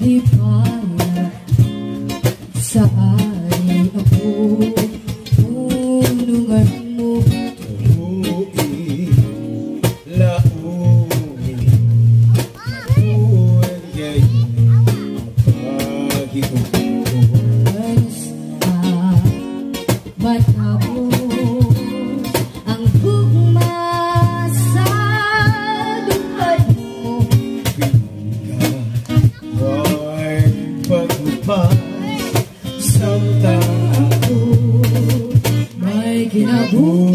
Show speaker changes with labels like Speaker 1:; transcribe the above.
Speaker 1: Ipaya sa ari ako unungan mo
Speaker 2: tuwi launi uwagay paghiupo
Speaker 1: alas matapos ang hugma sa lupad mo
Speaker 2: samtang ako
Speaker 1: may kinabuhi